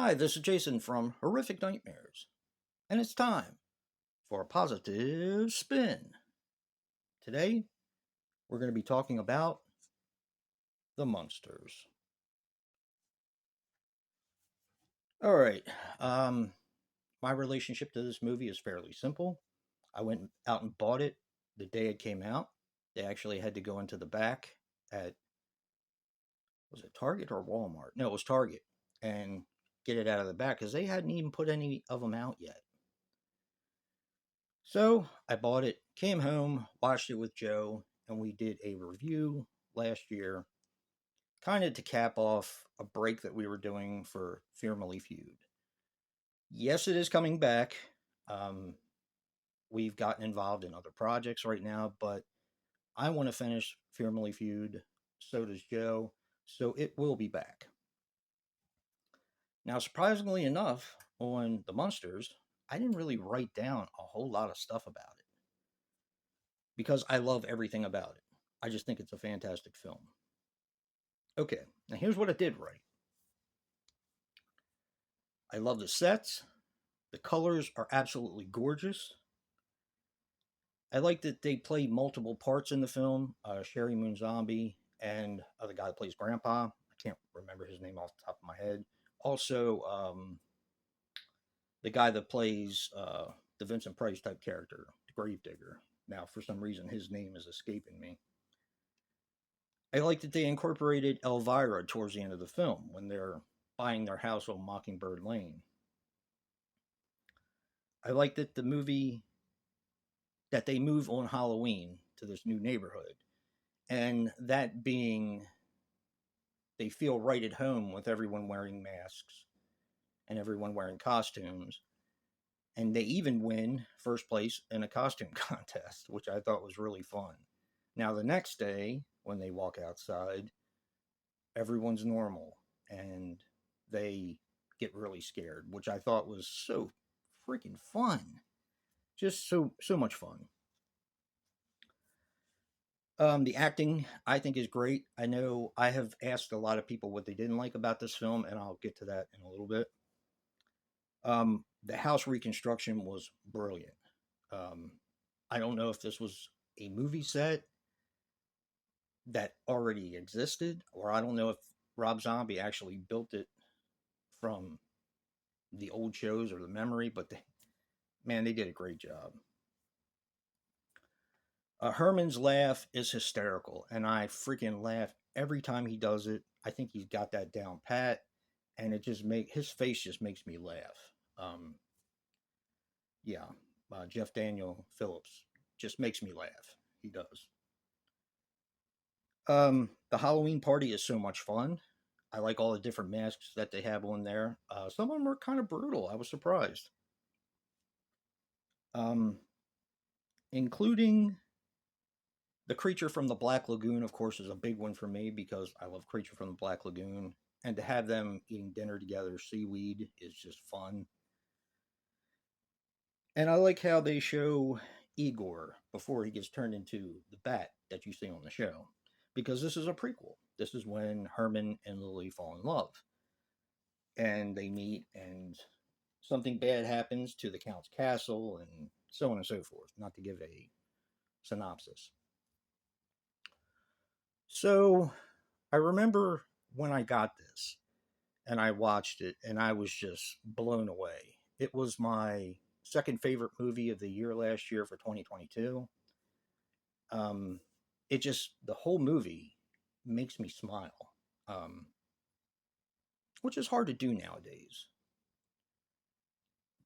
Hi, this is Jason from Horrific Nightmares, and it's time for a positive spin. Today, we're going to be talking about the Munsters. All right, um, my relationship to this movie is fairly simple. I went out and bought it the day it came out. They actually had to go into the back at, was it Target or Walmart? No, it was Target, and get it out of the back because they hadn't even put any of them out yet. So I bought it, came home, watched it with Joe, and we did a review last year, kind of to cap off a break that we were doing for Family Feud. Yes, it is coming back. Um, we've gotten involved in other projects right now, but I want to finish Family Feud. So does Joe. So it will be back. Now, surprisingly enough, on the Munsters, I didn't really write down a whole lot of stuff about it because I love everything about it. I just think it's a fantastic film. Okay, now here's what I did write. I love the sets. The colors are absolutely gorgeous. I like that they play multiple parts in the film. Sherry Moon Zombie and the guy that plays Grandpa. I can't remember his name off the top of my head. Also, the guy that plays the Vincent Price type character, the Gravedigger. Now, for some reason, his name is escaping me. I like that they incorporated Elvira towards the end of the film when they're buying their house on Mockingbird Lane. I like that they move on Halloween to this new neighborhood, and that being they feel right at home with everyone wearing masks and everyone wearing costumes, and they even win first place in a costume contest, which I thought was really fun. Now the next day when they walk outside, everyone's normal and they get really scared, which I thought was so freaking fun. Just so much fun. The acting I think is great. I know I have asked a lot of people what they didn't like about this film, and I'll get to that in a little bit. The house reconstruction was brilliant. Um, I don't know if this was a movie set that already existed, or I don't know if Rob Zombie actually built it from the old shows or the memory, but man, they did a great job. Herman's laugh is hysterical, and I freaking laugh every time he does it. I think he's got that down pat, and it just make his face just makes me laugh. Um, yeah, Jeff Daniel Phillips just makes me laugh. He does. The Halloween party is so much fun. I like all the different masks that they have on there. Some of them are kind of brutal. I was surprised. Um, including the Creature from the Black Lagoon, of course, is a big one for me because I love Creature from the Black Lagoon. And to have them eating dinner together, seaweed, is just fun. And I like how they show Igor before he gets turned into the bat that you see on the show. Because this is a prequel. This is when Herman and Lily fall in love. And they meet, and something bad happens to the Count's castle, and so on and so forth. Not to give a synopsis. So I remember when I got this and I watched it and I was just blown away. It was my second favorite movie of the year last year for 2022. Um, the whole movie makes me smile, um, which is hard to do nowadays.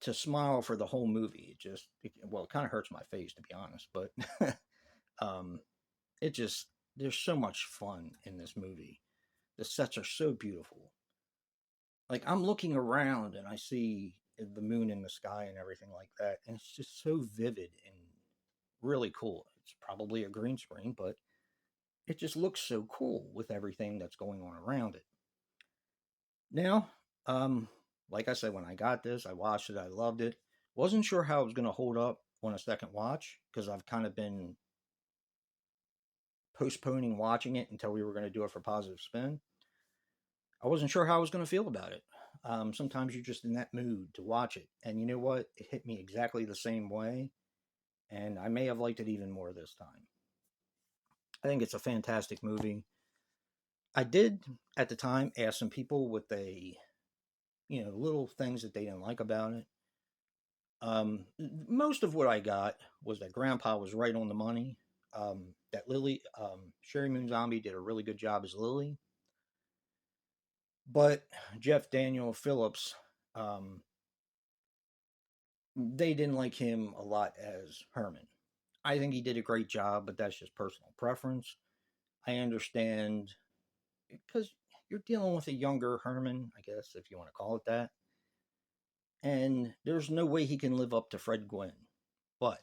To smile for the whole movie, it kind of hurts my face to be honest, but um, it just, there's so much fun in this movie. The sets are so beautiful. Like I'm looking around and I see the moon in the sky and everything like that, and it's just so vivid and really cool. It's probably a green screen, but it just looks so cool with everything that's going on around it. Now, um, like I said, when I got this, I watched it, I loved it. Wasn't sure how it was going to hold up on a second watch because I've kind of been postponing watching it until we were going to do it for positive spin. I wasn't sure how I was going to feel about it. Sometimes you're just in that mood to watch it. And you know what? It hit me exactly the same way. And I may have liked it even more this time. I think it's a fantastic movie. I did at the time ask some people what they, little things that they didn't like about it. Most of what I got was that Grandpa was right on the money. That Lily, Sherry Moon Zombie did a really good job as Lily, but Jeff Daniel Phillips, um, they didn't like him a lot as Herman. I think he did a great job, but that's just personal preference. I understand because you're dealing with a younger Herman, I guess, if you want to call it that. And there's no way he can live up to Fred Gwynn. But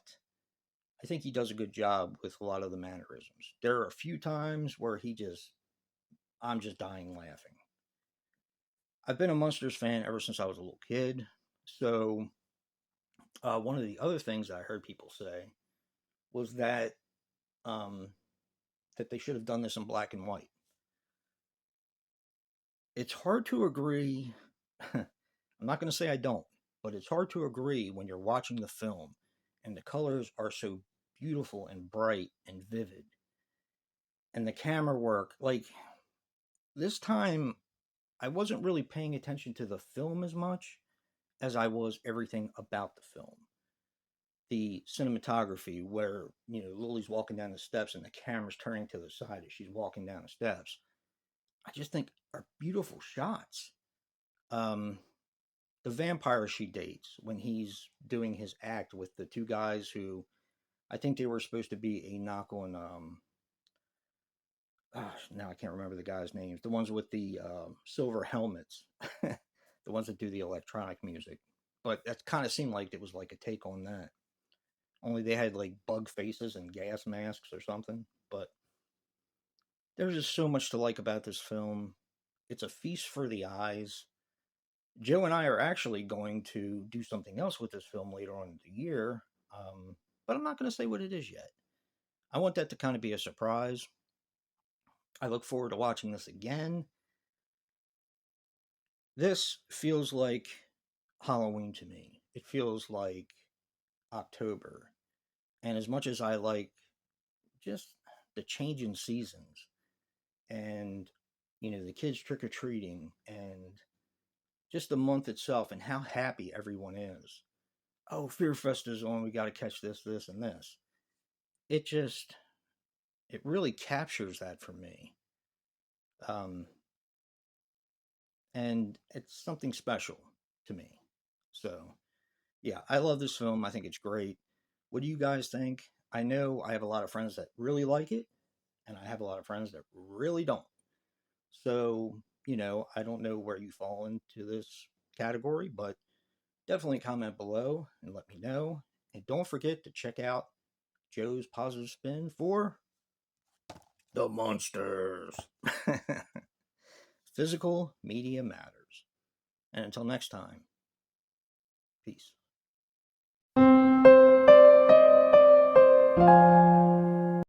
I think he does a good job with a lot of the mannerisms. There are a few times where I'm just dying laughing. I've been a Munsters fan ever since I was a little kid. So, one of the other things I heard people say was um, that they should have done this in black and white. It's hard to agree. I'm not going to say I don't, but it's hard to agree when you're watching the film and the colors are so beautiful and bright and vivid. And the camera work, like this time, I wasn't really paying attention to the film as much as I was everything about the film. The cinematography, where, Lily's walking down the steps and the camera's turning to the side as she's walking down the steps, I just think are beautiful shots. Um, the vampire she dates when he's doing his act with the two guys who I think they were supposed to be a knock on. Now I can't remember the guys' names. The ones with the silver helmets, the ones that do the electronic music. But that kind of seemed like it was like a take on that. Only they had like bug faces and gas masks or something. But there's just so much to like about this film. It's a feast for the eyes. Joe and I are actually going to do something else with this film later on in the year, but I'm not going to say what it is yet. I want that to kind of be a surprise. I look forward to watching this again. This feels like Halloween to me. It feels like October. And as much as I like just the change in seasons and, the kids trick or treating and just the month itself and how happy everyone is. Oh, Fear Fest is on. We got to catch this, this, and this. It just, it really captures that for me. Um, and it's something special to me. So, yeah, I love this film. I think it's great. What do you guys think? I know I have a lot of friends that really like it, and I have a lot of friends that really don't. So, I don't know where you fall into this category, but definitely comment below and let me know. And don't forget to check out Joe's Positive Spin for the Munsters. Physical media matters. And until next time, peace.